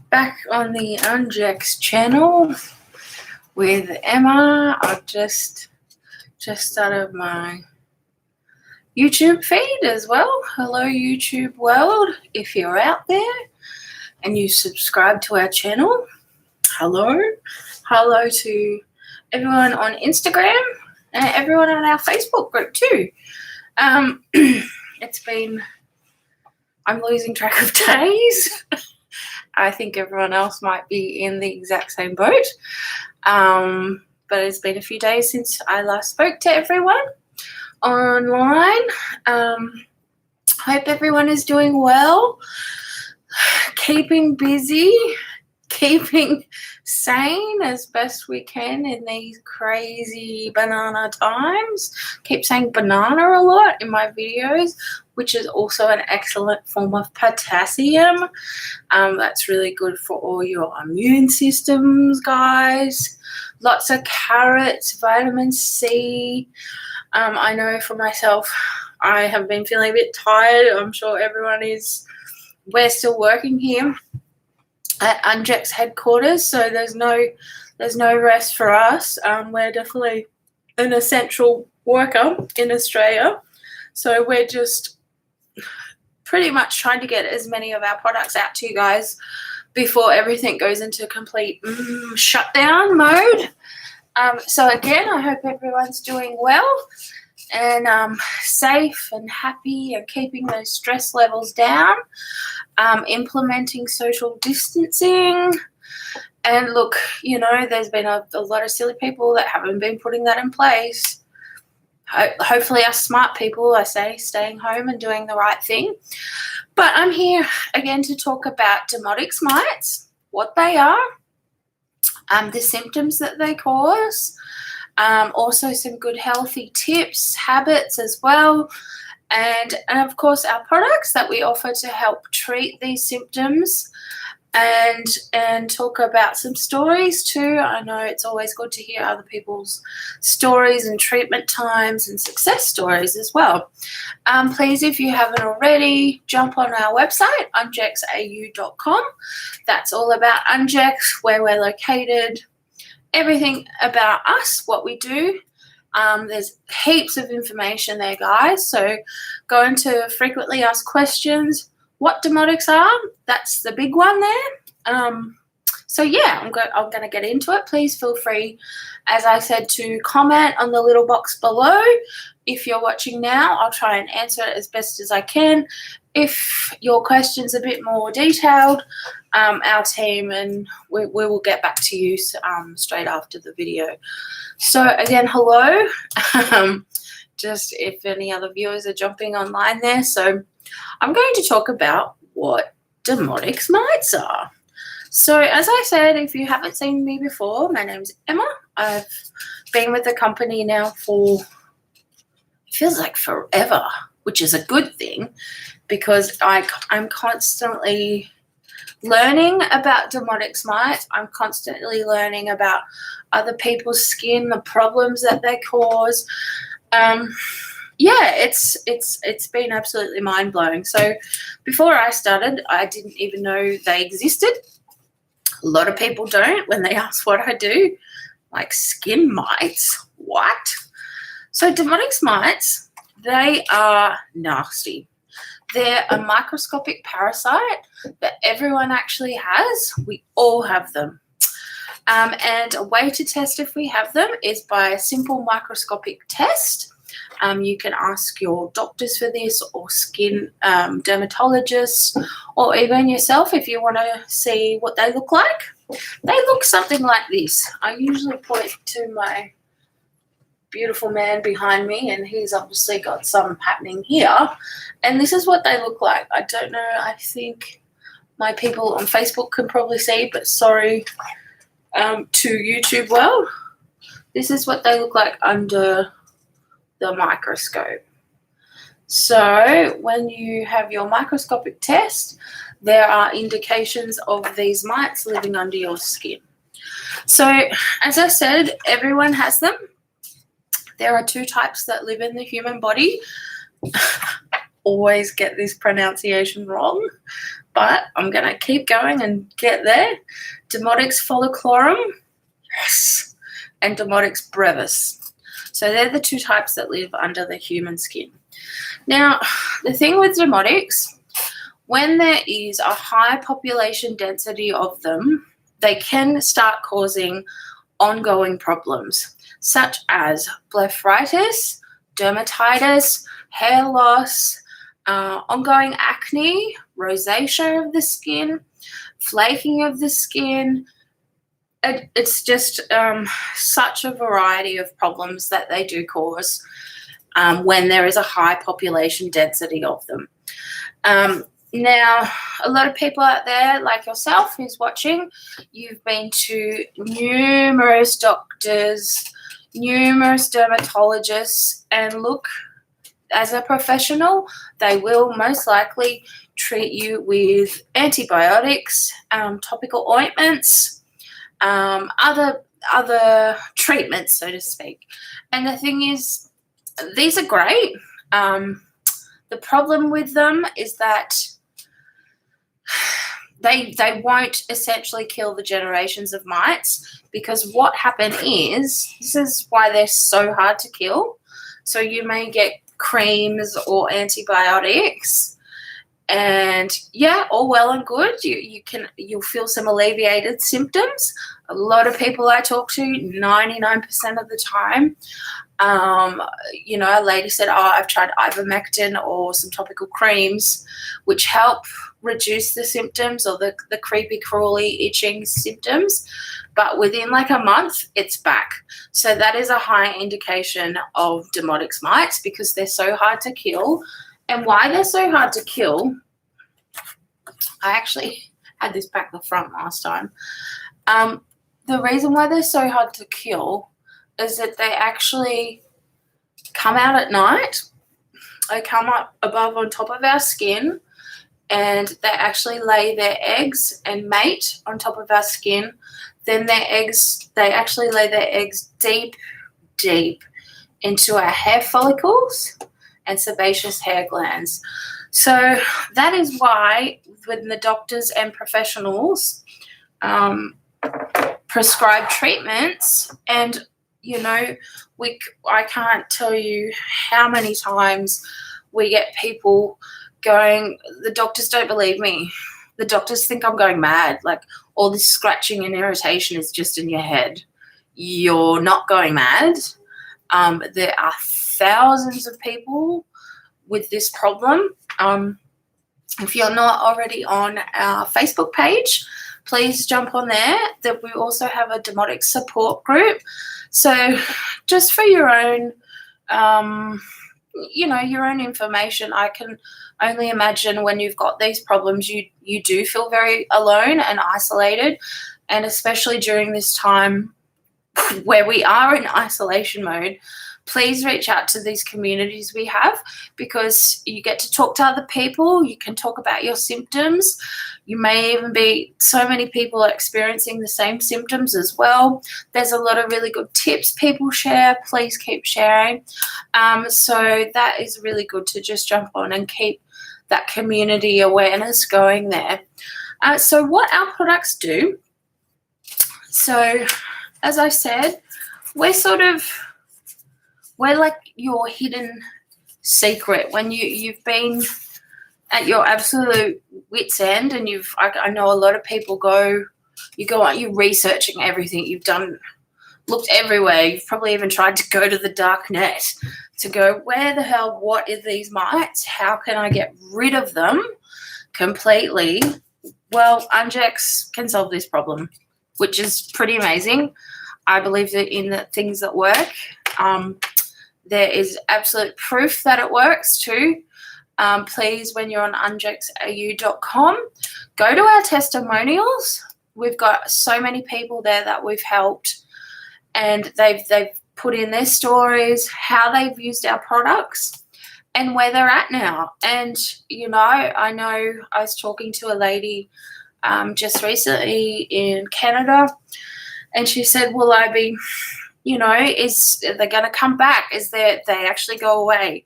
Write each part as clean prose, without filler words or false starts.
Back on the Ungex channel with Emma. I've just started my YouTube feed as well. Hello YouTube world, if you're out there and you subscribe to our channel. Hello to everyone on Instagram and everyone on our Facebook group too. I'm losing track of days. I think everyone else might be in the exact same boat. But it's been a few days since I last spoke to everyone online. Hope everyone is doing well, keeping busy, keeping sane as best we can in these crazy banana times. Keep saying banana a lot in my videos, which is also an excellent form of potassium. That's really good for all your immune systems, guys. Lots of carrots, vitamin C. I know for myself, I have been feeling a bit tired. I'm sure everyone is. We're still working here at Ungex headquarters, so there's no rest for us. We're definitely an essential worker in Australia, so we're just pretty much trying to get as many of our products out to you guys before everything goes into complete shutdown mode. So again, I hope everyone's doing well and safe and happy and keeping those stress levels down, implementing social distancing. And look, there's been a lot of silly people that haven't been putting that in place. Hopefully us smart people, I say, staying home and doing the right thing. But I'm here again to talk about Demodex mites, what they are, the symptoms that they cause, also some good healthy tips, habits as well, and of course our products that we offer to help treat these symptoms, and talk about some stories too. I know it's always good to hear other people's stories and treatment times and success stories as well. Please, if you haven't already, jump on our website, ungexau.com. That's all about Ungex, where we're located, everything about us, what we do. There's heaps of information there, guys. So go into frequently asked questions. What Demodex are, that's the big one there. So yeah, I'm going to get into it. Please feel free, as I said, to comment on the little box below. If you're watching now, I'll try and answer it as best as I can. If your question's a bit more detailed, our team and we will get back to you straight after the video. So again, hello. Just if any other viewers are jumping online there. So I'm going to talk about what Demodex mites are. So as I said, if you haven't seen me before, my name's Emma. I've been with the company now for, it feels like forever, which is a good thing because I'm constantly learning about Demodex mites. I'm constantly learning about other people's skin, the problems that they cause. Yeah, it's been absolutely mind-blowing. So before I started, I didn't even know they existed. A lot of people don't when they ask what I do. Like, skin mites? What? So Demodex mites, they are nasty. They're a microscopic parasite that everyone actually has. We all have them. And a way to test if we have them is by a simple microscopic test. You can ask your doctors for this, or skin dermatologists, or even yourself if you want to see what they look like. They look something like this. I usually point to my beautiful man behind me, and he's obviously got some happening here. And this is what they look like. I don't know, I think my people on Facebook can probably see, but sorry to YouTube world. This is what they look like under the microscope. So when you have your microscopic test, there are indications of these mites living under your skin. So as I said, everyone has them. There are two types that live in the human body. Always get this pronunciation wrong. but I'm going to keep going and get there. Demodex folliculorum, yes, and Demodex brevis. So they're the 2 types that live under the human skin. Now, the thing with Demodex, when there is a high population density of them, they can start causing ongoing problems, such as blepharitis, dermatitis, hair loss, ongoing acne, rosacea of the skin, flaking of the skin. It's just such a variety of problems that they do cause when there is a high population density of them. Now, a lot of people out there, like yourself who's watching, you've been to numerous doctors, numerous dermatologists, and look, as a professional, they will most likely treat you with antibiotics, topical ointments, other treatments, so to speak. And the thing is, these are great. The problem with them is that they won't essentially kill the generations of mites, because what happened is, this is why they're so hard to kill. So you may get creams or antibiotics, and yeah, all well and good. You'll feel some alleviated symptoms. A lot of people I talk to, 99% of the time, a lady said, I've tried ivermectin or some topical creams which help reduce the symptoms or the creepy, crawly, itching symptoms, but within like a month, it's back. So that is a high indication of Demodex mites, because they're so hard to kill. And why they're so hard to kill, I actually had this back the front last time. The reason why they're so hard to kill is that they actually come out at night. They come up above on top of our skin, and they actually lay their eggs and mate on top of our skin. Then they actually lay their eggs deep, deep into our hair follicles and sebaceous hair glands. So that is why when the doctors and professionals prescribe treatments, and I can't tell you how many times we get people going, the doctors don't believe me. The doctors think I'm going mad. Like, all this scratching and irritation is just in your head. You're not going mad. There are thousands of people with this problem. If you're not already on our Facebook page, please jump on there. That we also have a Demodex support group. So just for your own, your own information, I can only imagine when you've got these problems, you do feel very alone and isolated, and especially during this time where we are in isolation mode. Please reach out to these communities we have, because you get to talk to other people. You can talk about your symptoms. You may even be, so many people are experiencing the same symptoms as well. There's a lot of really good tips people share. Please keep sharing. So that is really good to just jump on and keep that community awareness going there. So what our products do, so as I said, we're like your hidden secret. When you've been at your absolute wit's end, and I know a lot of people you're researching everything. You've looked everywhere. You've probably even tried to go to the dark net to go, where the hell, what are these mites? How can I get rid of them completely? Well, Ungex can solve this problem, which is pretty amazing. I believe that in the things that work. There is absolute proof that it works too. Please, when you're on ungexau.com, go to our testimonials. We've got so many people there that we've helped, and they've put in their stories, how they've used our products, and where they're at now. And, I know I was talking to a lady just recently in Canada, and she said, will I be... is they're going to come back? Is they actually go away?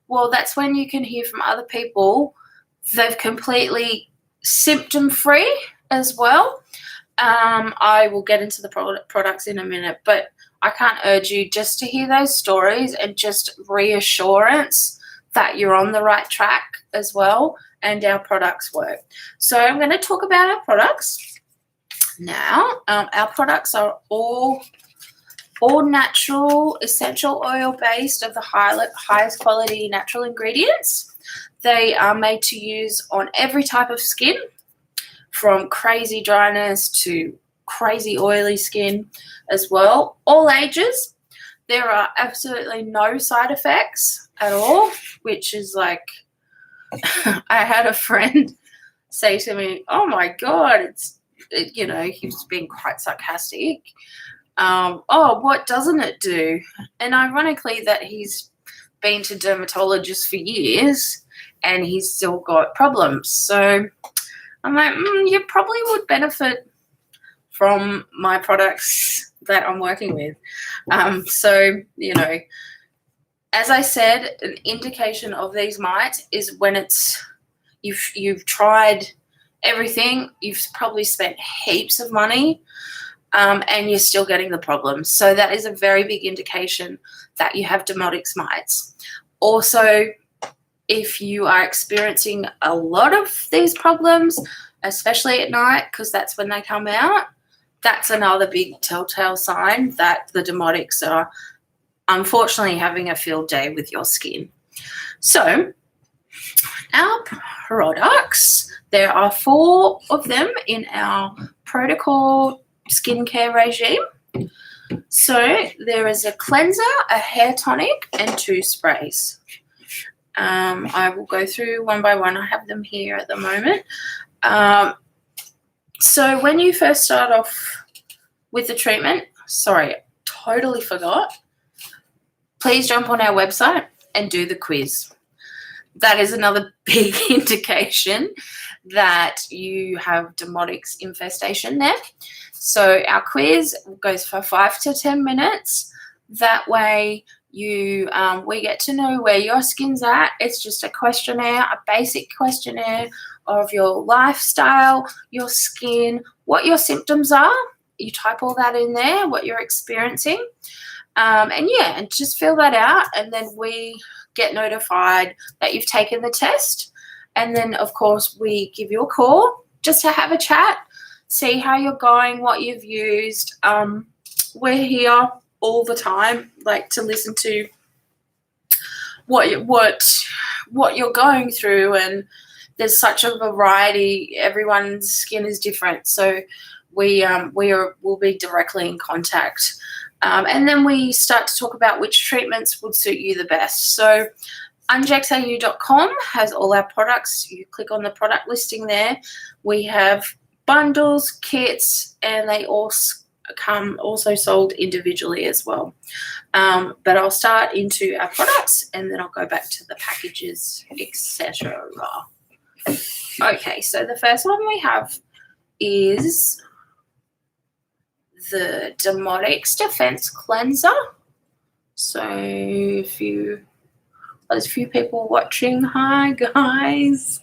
Well, that's when you can hear from other people. They've completely symptom-free as well. I will get into the products in a minute, but I can't urge you just to hear those stories and just reassurance that you're on the right track as well and our products work. So I'm going to talk about our products now. Our products are all natural, essential oil based of the highest quality natural ingredients. They are made to use on every type of skin, from crazy dryness to crazy oily skin as well, all ages. There are absolutely no side effects at all, which is like, I had a friend say to me, oh my God, he was being quite sarcastic. Oh, what doesn't it do? And ironically that he's been to dermatologists for years and he's still got problems. So I'm like, you probably would benefit from my products that I'm working with. So, as I said, an indication of these mites is when you've tried everything, you've probably spent heaps of money, and you're still getting the problems. So that is a very big indication that you have Demodex mites. Also, if you are experiencing a lot of these problems, especially at night, because that's when they come out, that's another big telltale sign that the Demodex are unfortunately having a field day with your skin. So our products, there are 4 of them in our protocol skincare regime. So there is a cleanser, a hair tonic, and 2 sprays. I will go through one by one. I have them here at the moment. So when you first start off with the treatment, sorry, totally forgot, please jump on our website and do the quiz. That is another big indication that you have Demodex infestation there. So our quiz goes for 5 to 10 minutes. That way we get to know where your skin's at. It's just a questionnaire, a basic questionnaire of your lifestyle, your skin, what your symptoms are. You type all that in there, what you're experiencing. And just fill that out, and then we get notified that you've taken the test. And then, of course, we give you a call just to have a chat, see how you're going, what you've used. We're here all the time, like to listen to what you're going through, and there's such a variety. Everyone's skin is different, so we'll be directly in contact. And then we start to talk about which treatments would suit you the best. So ungexau.com has all our products. You click on the product listing there. We have bundles, kits, and they all come also sold individually as well. But I'll start into our products and then I'll go back to the packages, etc. Okay, so the first one we have is the Demodex Defense Cleanser. So there's a few people watching. Hi guys.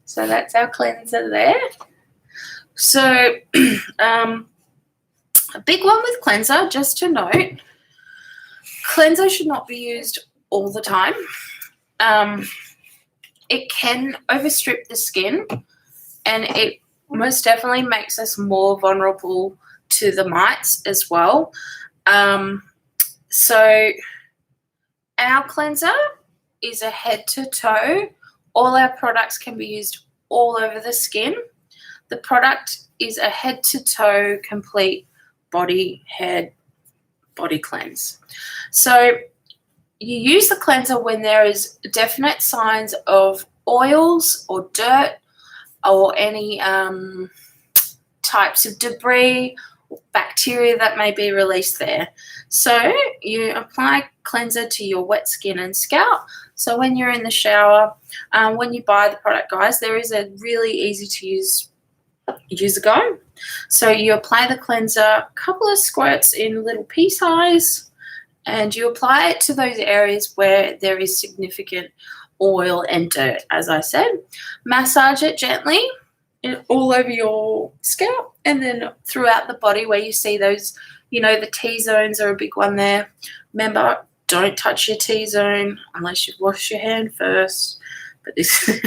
So that's our cleanser there. So a big one with cleanser, just to note, cleanser should not be used all the time. It can overstrip the skin, and it most definitely makes us more vulnerable to the mites as well. So our cleanser is a head to toe. All our products can be used all over the skin. The product is a head to toe complete body cleanse. So you use the cleanser when there is definite signs of oils or dirt or any types of debris, bacteria that may be released there. So you apply cleanser to your wet skin and scalp. So when you're in the shower, when you buy the product, guys, there is a really easy to use user guide. So you apply the cleanser, a couple of squirts in little pea size, and you apply it to those areas where there is significant oil and dirt, as I said. Massage it gently all over your scalp, and then throughout the body where you see those, the T-zones are a big one there. Remember, don't touch your T-zone unless you've washed your hand first. But this is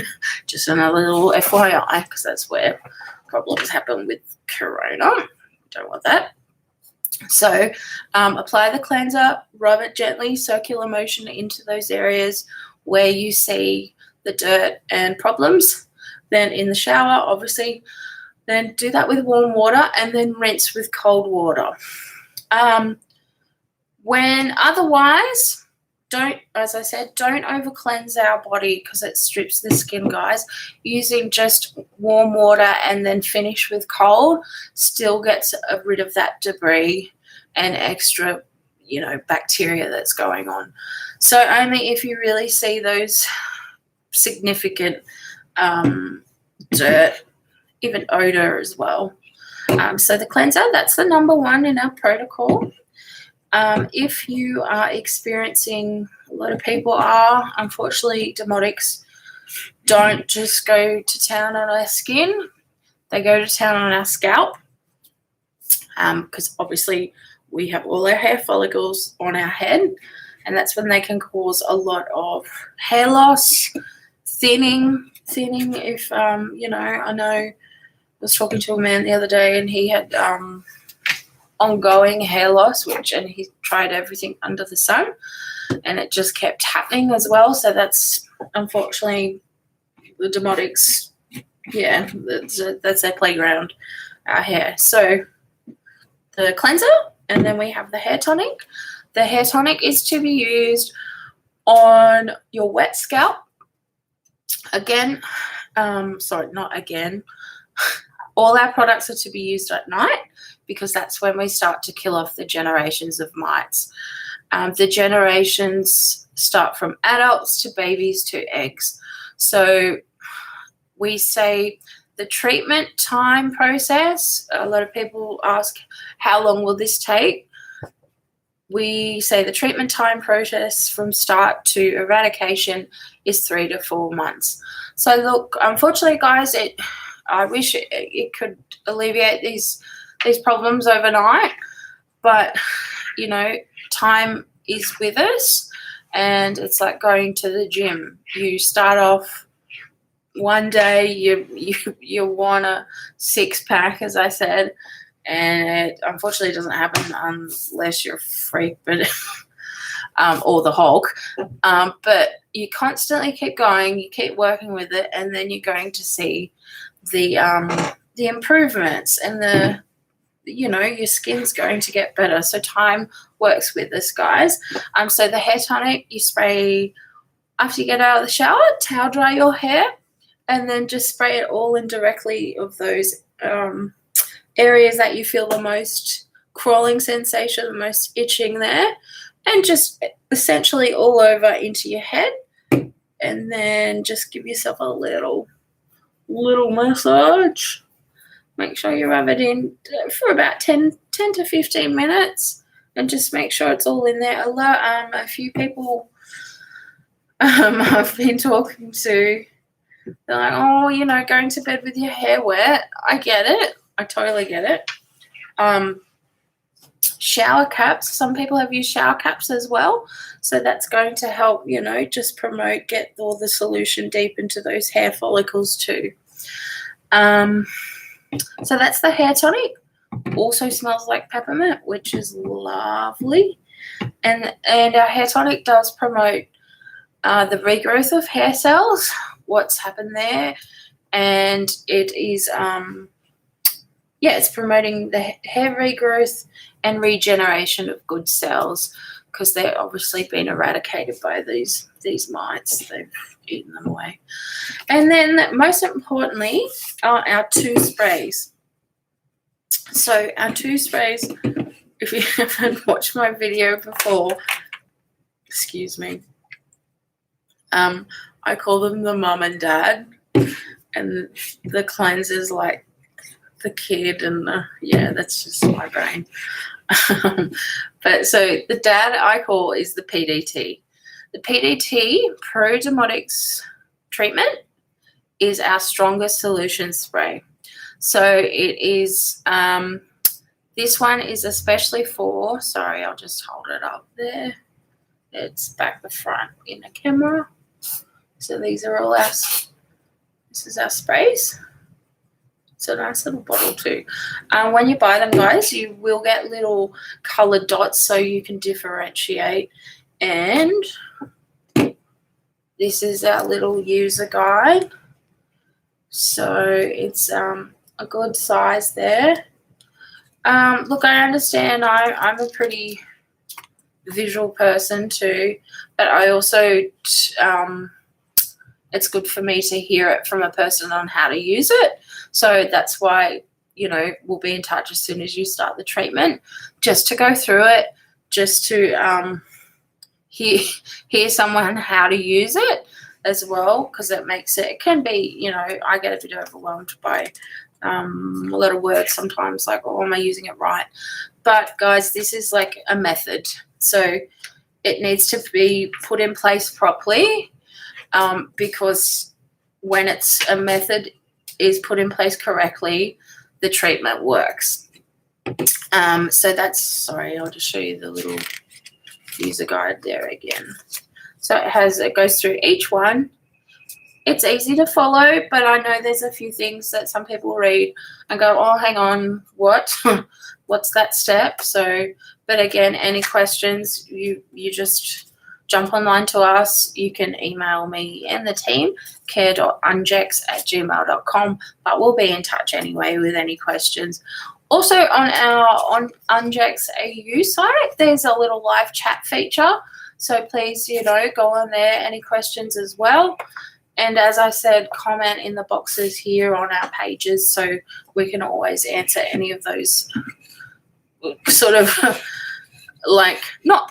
just another little FYI, because that's where problems happen with corona. Don't want that. So apply the cleanser, rub it gently, circular motion into those areas where you see the dirt and problems. Then in the shower, obviously, then do that with warm water and then rinse with cold water. When otherwise, don't over cleanse our body because it strips the skin, guys. Using just warm water and then finish with cold still gets rid of that debris and extra, bacteria that's going on. So only if you really see those significant dirt, even odor as well. So the cleanser, that's the number one in our protocol. If you are experiencing, a lot of people are, unfortunately, Demodex don't just go to town on our skin, they go to town on our scalp, because obviously we have all our hair follicles on our head, and that's when they can cause a lot of hair loss, thinning. If I know I was talking to a man the other day and he had ongoing hair loss, and he tried everything under the sun and it just kept happening as well. So that's unfortunately the Demodex. Yeah, that's their playground, our hair. So the cleanser, and then we have the hair tonic. The hair tonic is to be used on your wet scalp. All our products are to be used at night because that's when we start to kill off the generations of mites. The generations start from adults to babies to eggs. So we say the treatment time process, a lot of people ask, how long will this take? We say the treatment time process from start to eradication is 3 to 4 months. So look, unfortunately, guys, I wish it could alleviate these problems overnight, but time is with us, and it's like going to the gym. You start off one day, you want a 6-pack, as I said, and it unfortunately doesn't happen unless you're a freak, but or the Hulk. But you constantly keep going, you keep working with it, and then you're going to see the improvements, and your skin's going to get better. So time works with us, guys. So the hair tonic, you spray after you get out of the shower, towel dry your hair, and then just spray it all in directly of those areas that you feel the most crawling sensation, the most itching there, and just essentially all over into your head, and then just give yourself a little massage. Make sure you rub it in for about 10 to 15 minutes and just make sure it's all in there. A few people I've been talking to, they're like, oh, going to bed with your hair wet. I get it. I totally get it. Shower caps. Some people have used shower caps as well. So that's going to help, just get all the solution deep into those hair follicles too. So that's the hair tonic. Also smells like peppermint, which is lovely. And our hair tonic does promote the regrowth of hair cells, what's happened there. And it is, it's promoting the hair regrowth and regeneration of good cells, because they're obviously been eradicated by these mites. They've eaten them away. And then most importantly are our 2 sprays. So our 2 sprays, if you haven't watched my video before, excuse me, I call them the mum and dad, and the cleanser's like the kid, and that's just my brain. But so the dad I call is the PDT. The PDT, Pro Demodex treatment, is our strongest solution spray. So it is, this one is especially for, sorry, I'll just hold it up there. It's back the front in the camera. So these are all our, this is our sprays. It's a nice little bottle too. When you buy them, guys, you will get little coloured dots so you can differentiate. And this is our little user guide. So it's a good size there. Look, I understand I'm a pretty visual person too, but I also it's good for me to hear it from a person on how to use it. So that's why, you know, we'll be in touch as soon as you start the treatment, just to go through it, just to hear someone how to use it as well, because it makes it can be, you know, I get a bit overwhelmed by a lot of words sometimes, like, oh, am I using it right? But guys, this is like a method, so it needs to be put in place properly, because when it's a method is put in place correctly, the treatment works. So that's, sorry, I'll just show you the little user guide there again. So it goes through each one. It's easy to follow, but I know there's a few things that some people read and go, oh, hang on, what? What's that step? So, but again, any questions, you just jump online to us. You can email me and the team, care.ungex@gmail.com, but we'll be in touch anyway with any questions. Also on our Ungex AU site, there's a little live chat feature. So please, you know, go on there, any questions as well. And as I said, comment in the boxes here on our pages so we can always answer any of those sort of like,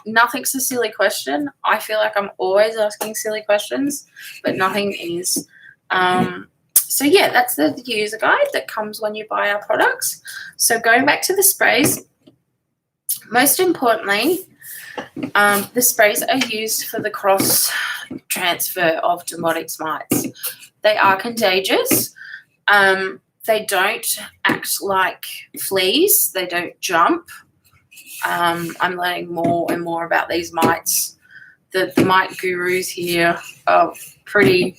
nothing's a silly question. I feel like I'm always asking silly questions, but nothing is. So yeah, that's the user guide that comes when you buy our products. So going back to the sprays, most importantly, the sprays are used for the cross transfer of Demodex mites. They are contagious. They don't act like fleas. They don't jump. I'm learning more and more about these mites. The mite gurus here are pretty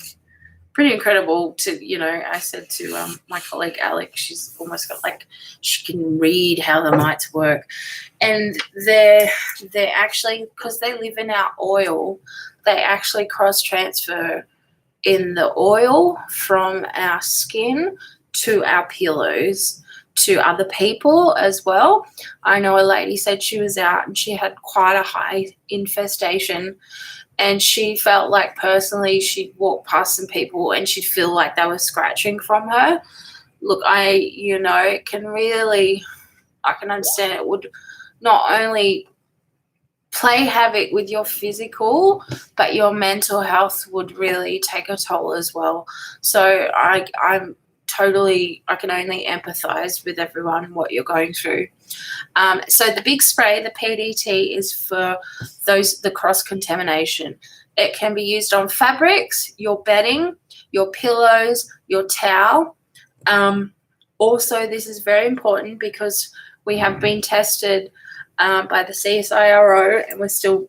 incredible to, you know, I said to my colleague Alex, she's almost got like, she can read how the mites work. And they're actually, because they live in our oil, they actually cross transfer in the oil from our skin to our pillows to other people as well. I know a lady said she was out and she had quite a high infestation, and she felt like personally she'd walk past some people and she'd feel like they were scratching from her. Look, I can understand it would not only play havoc with your physical, but your mental health would really take a toll as well. So I can only empathize with everyone what you're going through. So the big spray, the PDT, is for the cross-contamination. It can be used on fabrics, your bedding, your pillows, your towel. Also, this is very important because we have been tested by the CSIRO, and we're still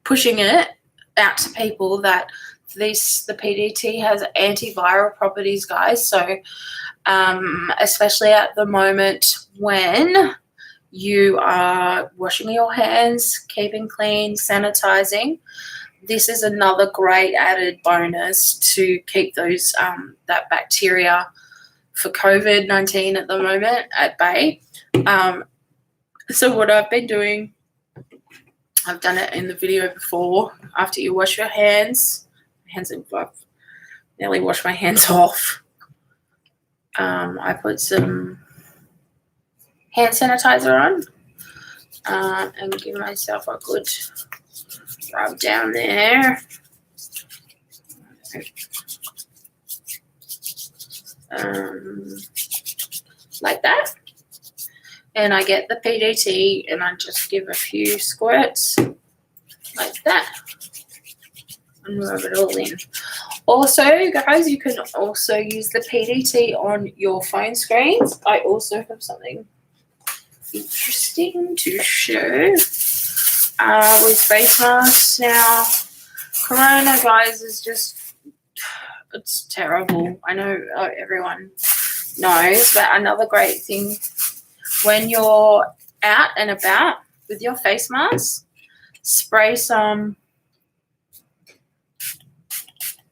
pushing it out to people that the PDT has antiviral properties, guys. So especially at the moment when you are washing your hands, keeping clean, sanitizing, this is another great added bonus to keep those that bacteria for COVID-19 at the moment at bay. So what I've been doing, I've done it in the video before, after you wash your hands, I've nearly washed my hands off. I put some hand sanitizer on and give myself a good rub down there. Like that. And I get the PDT and I just give a few squirts like that and rub it all in. Also, guys, you can also use the PDT on your phone screens. I also have something interesting to show with face masks now. Corona, guys, is just, it's terrible. I know everyone knows, but another great thing when you're out and about with your face mask, spray some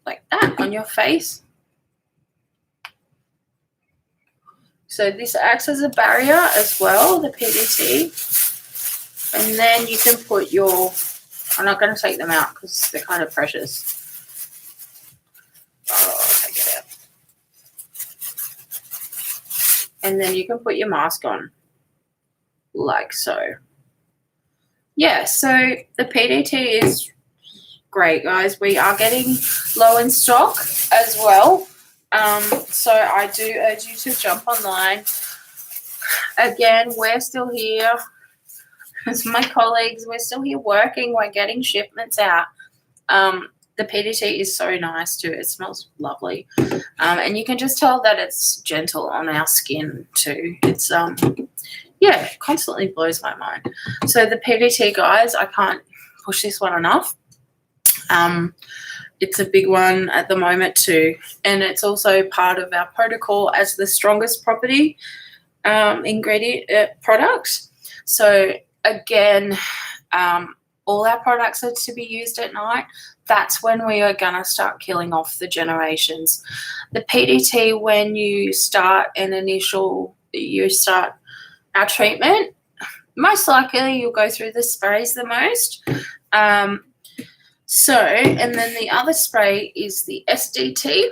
like that on your face. So this acts as a barrier as well, the PDT. And then you can put your, I'm not going to take them out because they're kind of precious. I'll take it out. And then you can put your mask on like so. Yeah, so the PDT is great, guys. We are getting low in stock as well. So I do urge you to jump online. Again, we're still here. As my colleagues, we're still here working. We're getting shipments out. The PDT is so nice too. It smells lovely. And you can just tell that it's gentle on our skin too. It's, yeah, constantly blows my mind. So the PDT, guys, I can't push this one enough. It's a big one at the moment too. And it's also part of our protocol as the strongest property ingredient product. So again, all our products are to be used at night. That's when we are going to start killing off the generations. The PDT, when you start our treatment, most likely you'll go through the sprays the most. And then the other spray is the SDT.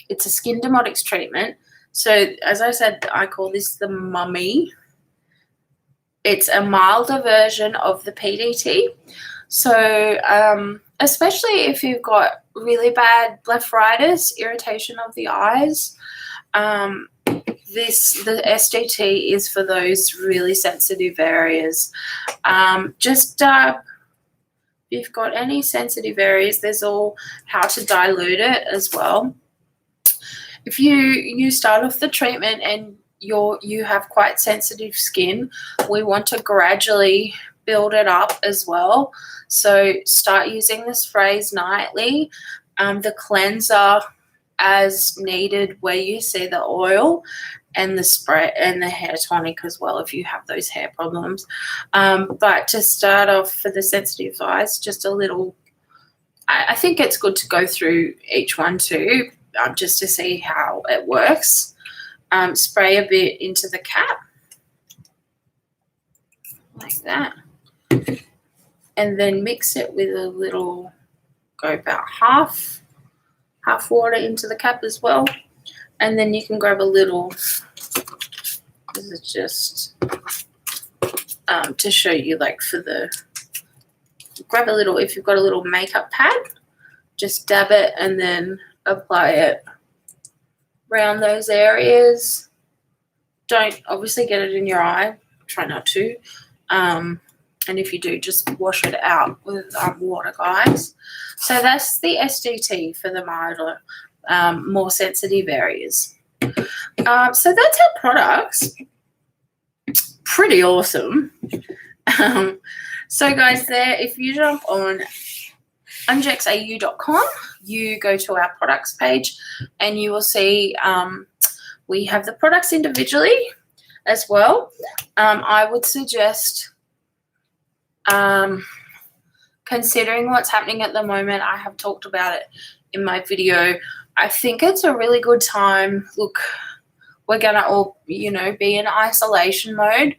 It's a skin Demodex treatment. So as I said, I call this the mummy. It's a milder version of the PDT. So especially if you've got really bad blepharitis, irritation of the eyes, the SDT is for those really sensitive areas. If you've got any sensitive areas, there's all how to dilute it as well. If you start off the treatment and you have quite sensitive skin, we want to gradually build it up as well. So start using the sprays nightly, the cleanser as needed where you see the oil, and the spray and the hair tonic as well if you have those hair problems. But to start off for the sensitive eyes, just a little, I think it's good to go through each one too, just to see how it works. Spray a bit into the cap like that, and then mix it with a little, go about half water into the cap as well. And then you can grab a little, this is just to show you, like grab a little, if you've got a little makeup pad, just dab it and then apply it around those areas. Don't obviously get it in your eye, try not to. And if you do, just wash it out with water, guys. So that's the SDT for the milder, more sensitive areas. So that's our products. Pretty awesome. So guys, if you jump on ungexau.com, you go to our products page and you will see we have the products individually as well. I would suggest considering what's happening at the moment, I have talked about it in my video. I think it's a really good time. Look, we're going to all, be in isolation mode.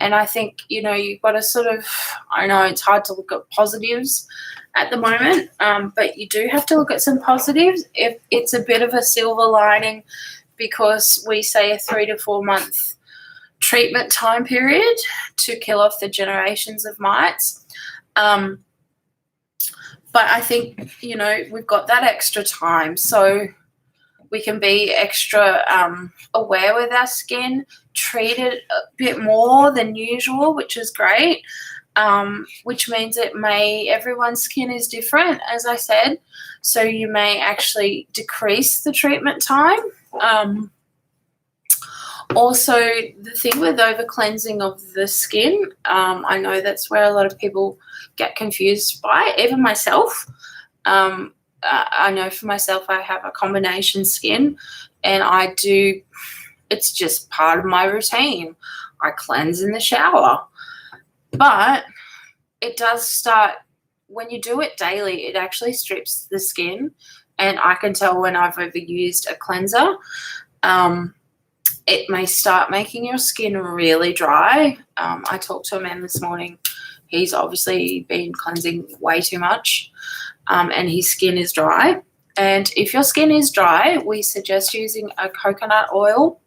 And I think, you've got to sort of, I know it's hard to look at positives at the moment, but you do have to look at some positives. If it's a bit of a silver lining, because we say a 3 to 4 month treatment time period to kill off the generations of mites. But I think, we've got that extra time, so we can be extra aware with our skin, treat it a bit more than usual, which is great. which means everyone's skin is different, as I said. So you may actually decrease the treatment time. Also, the thing with over cleansing of the skin, I know that's where a lot of people get confused by, even myself. I know for myself, I have a combination skin, and it's just part of my routine. I cleanse in the shower. But it does start, when you do it daily, it actually strips the skin, and I can tell when I've overused a cleanser. It may start making your skin really dry. I talked to a man this morning. He's obviously been cleansing way too much, and his skin is dry. And if your skin is dry, we suggest using a coconut oil.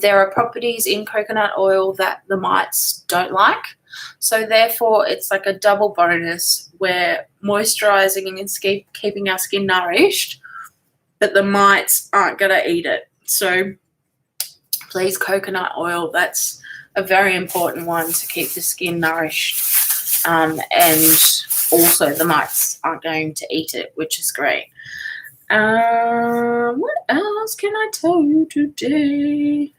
There are properties in coconut oil that the mites don't like. So therefore, it's like a double bonus. We're moisturizing and keeping our skin nourished, but the mites aren't going to eat it. So please, coconut oil, that's a very important one to keep the skin nourished. And also the mites aren't going to eat it, which is great. What else can I tell you today?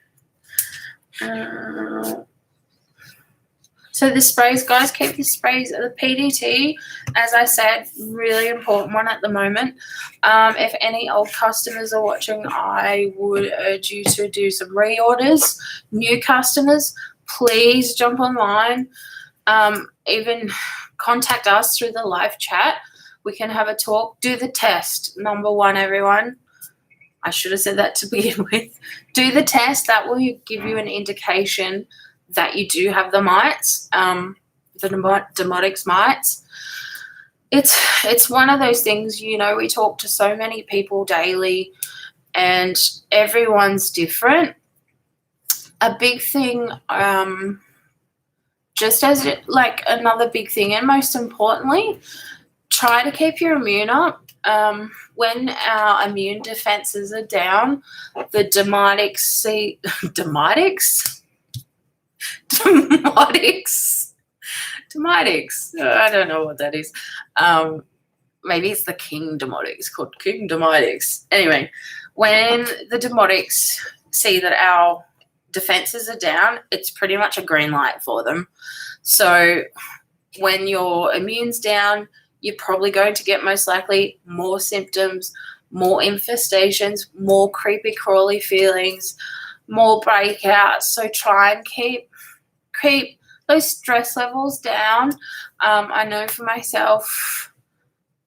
So the sprays, guys, keep the sprays. The PDT, as I said, really important one at the moment. If any old customers are watching, I would urge you to do some reorders. New customers, please jump online. Even contact us through the live chat. We can have a talk. Do the test. Number one, everyone. I should have said that to begin with. Do the test. That will give you an indication that you do have the mites, the Demodex mites. It's one of those things, we talk to so many people daily, and everyone's different. A big thing, just as another big thing, and most importantly, try to keep your immune up. When our immune defenses are down, the Demodex, I don't know what that is. Maybe it's the King Demodex, called King Demodex. Anyway, when the Demodex see that our defenses are down, it's pretty much a green light for them. So when your immune's down, you're probably going to get most likely more symptoms, more infestations, more creepy crawly feelings, more breakouts. So try and keep those stress levels down. I know for myself,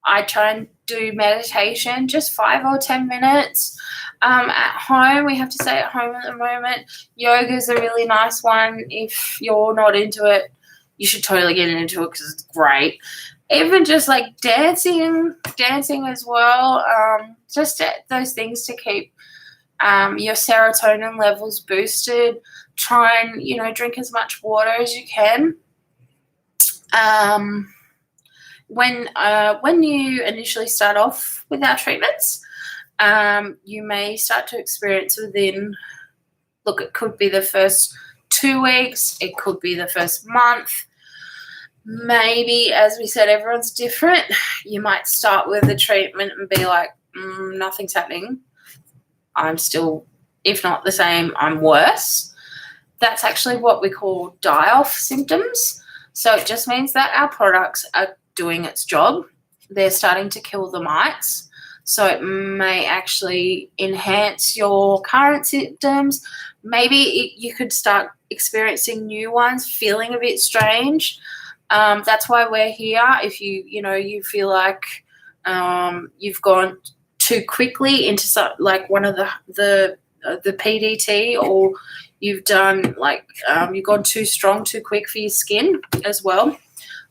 I try and do meditation, just 5 or 10 minutes. At home, we have to stay at home at the moment. Yoga is a really nice one. If you're not into it, you should totally get into it because it's great. Even just like dancing as well. Just those things to keep your serotonin levels boosted. Try and, drink as much water as you can. When you initially start off with our treatments, you may start to experience it could be the first 2 weeks, it could be the first month. Maybe, as we said, everyone's different. You might start with the treatment and be like, nothing's happening. I'm still, if not the same, I'm worse. That's actually what we call die-off symptoms. So it just means that our products are doing its job. They're starting to kill the mites. So it may actually enhance your current symptoms. Maybe you could start experiencing new ones, feeling a bit strange. That's why we're here. If you feel like you've gone too quickly into one of the PDT, or you've done you've gone too strong, too quick for your skin as well.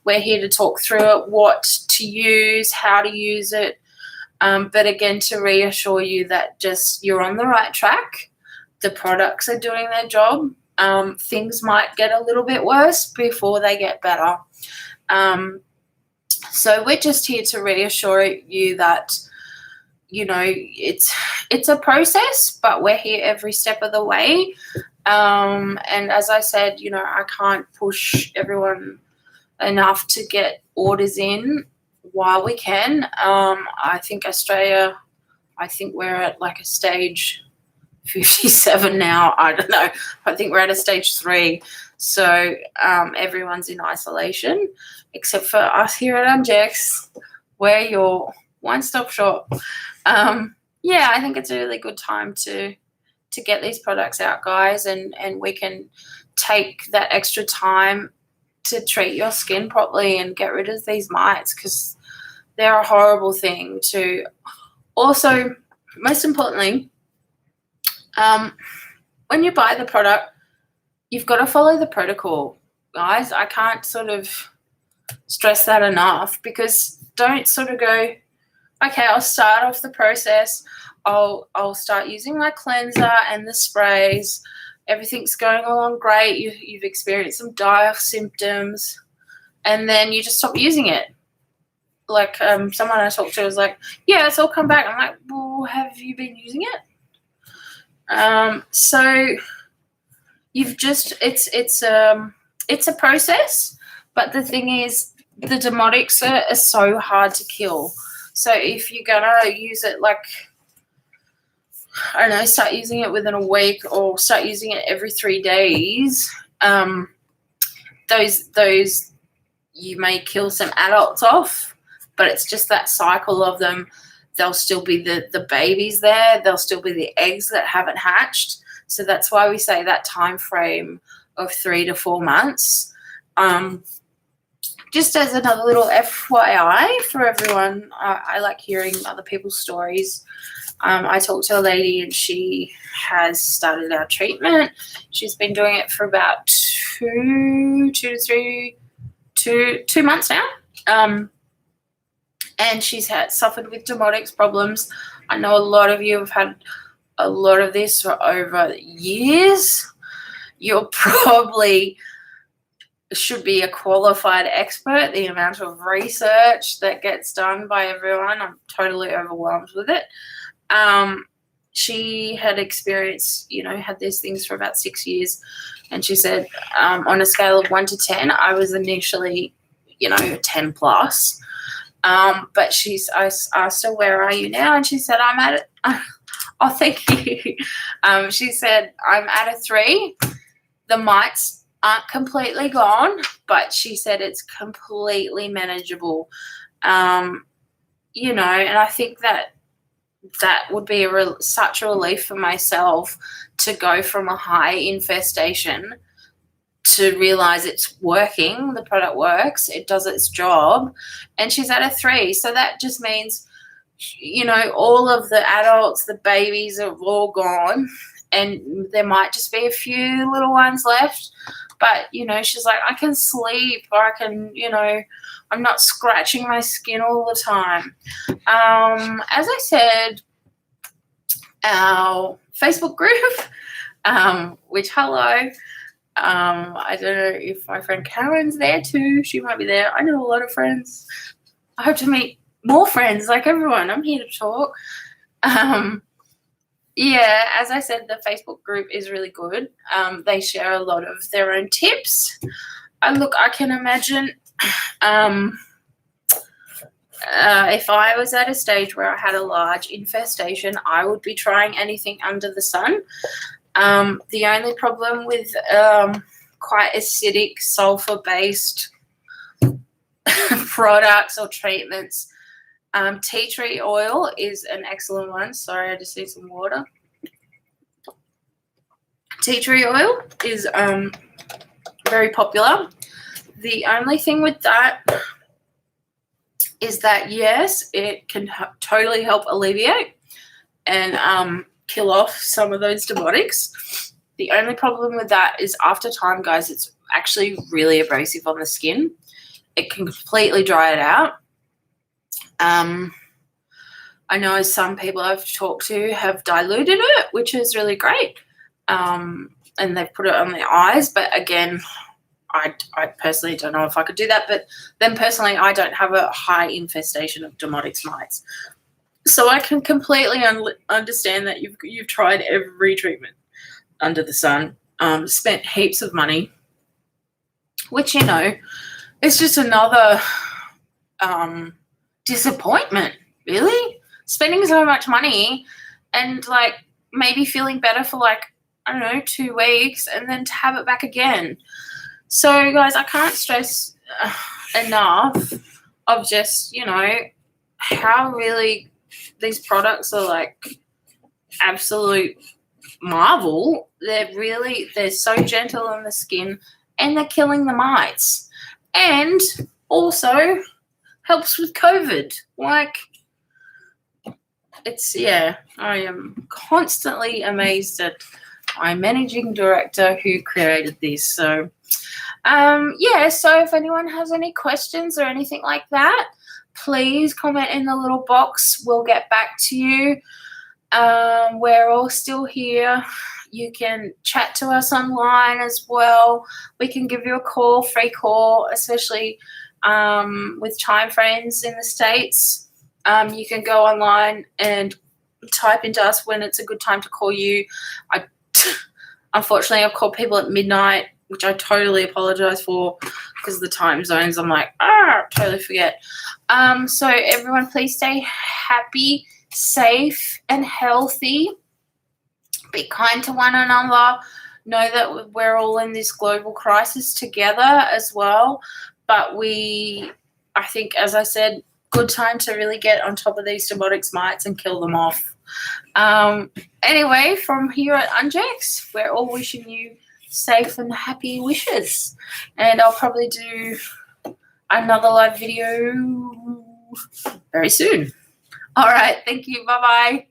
We're here to talk through it, what to use, how to use it. But again, to reassure you that just you're on the right track. The products are doing their job. Things might get a little bit worse before they get better. So we're just here to reassure you that, it's a process, but we're here every step of the way. And as I said, I can't push everyone enough to get orders in while we can. I think Australia, I think we're at like a stage 57 now. I don't know. I think we're at a stage 3. So everyone's in isolation except for us here at Ungex. We're your one-stop shop. Yeah, I think it's a really good time to get these products out, guys, and we can take that extra time to treat your skin properly and get rid of these mites, because they're a horrible thing to. Also, most importantly, when you buy the product, you've got to follow the protocol, guys. I can't sort of stress that enough, because don't sort of go, okay, I'll start off the process. I'll start using my cleanser and the sprays. Everything's going along great. You've experienced some dire symptoms, and then you just stop using it. Like someone I talked to was like, yeah, it's all come back. I'm like, well, have you been using it? So you've just, it's a process, but the thing is, the Demodex are so hard to kill. So if you're gonna use it, like, I don't know, start using it within a week or start using it every 3 days, those you may kill some adults off, but it's just that cycle of them. There'll still be the babies there. There'll still be the eggs that haven't hatched. So that's why we say that time frame of 3 to 4 months. Just as another little FYI for everyone, I like hearing other people's stories. I talked to a lady and she has started our treatment. She's been doing it for about 2 months now. And she's suffered with Demodex problems. I know a lot of you have had a lot of this for over years. You're probably should be a qualified expert. The amount of research that gets done by everyone, I'm totally overwhelmed with it. She had experienced, had these things for about 6 years, and she said on a scale of 1 to 10, I was initially, 10 plus. But I asked her, where are you now? And she said, I'm at it. Oh, thank you. She said, I'm at a 3. The mites aren't completely gone, but she said it's completely manageable. And I think that would be such a relief for myself to go from a high infestation to realize it's working. The product works. It does its job. And she's at a 3. So that just means, all of the adults, the babies are all gone, and there might just be a few little ones left. But, she's like, I can sleep, or I can, I'm not scratching my skin all the time. As I said, our Facebook group, which, hello, I don't know if my friend Karen's there too. She might be there. I know a lot of friends. I hope to meet more friends, like everyone. I'm here to talk. Yeah, as I said, the Facebook group is really good. They share a lot of their own tips. I can imagine if I was at a stage where I had a large infestation, I would be trying anything under the sun. The only problem with quite acidic, sulfur-based products or treatments, tea tree oil is an excellent one. Sorry, I just need some water. Tea tree oil is very popular. The only thing with that is that, yes, it can totally help alleviate and kill off some of those Demodex. The only problem with that is after time, guys, it's actually really abrasive on the skin. It can completely dry it out. I know some people I've talked to have diluted it, which is really great, and they've put it on their eyes. But again, I personally don't know if I could do that. But then personally, I don't have a high infestation of Demodex mites, so I can completely understand that you've tried every treatment under the sun, spent heaps of money, which it's just another disappointment, really. Spending so much money and like maybe feeling better for like, I don't know, 2 weeks and then to have it back again. So guys, I can't stress enough of just, you know, how really these products are like absolute marvel. They're so gentle on the skin and they're killing the mites. And also helps with COVID. Like, it's, yeah, I am constantly amazed at my managing director who created this. So, yeah, so if anyone has any questions or anything like that, please comment in the little box. We'll get back to you. We're all still here. You can chat to us online as well. We can give you a call, free call, especially with time frames in the States. You can go online and type into us when it's a good time to call you. Unfortunately, I've called people at midnight, which I totally apologize for because of the time zones. I'm like, totally forget. So everyone, please stay happy, safe, and healthy. Be kind to one another. Know that we're all in this global crisis together as well. But I think, as I said, good time to really get on top of these Demodex mites and kill them off. Anyway, from here at Ungex, we're all wishing you safe and happy wishes. And I'll probably do another live video very soon. All right. Thank you. Bye-bye.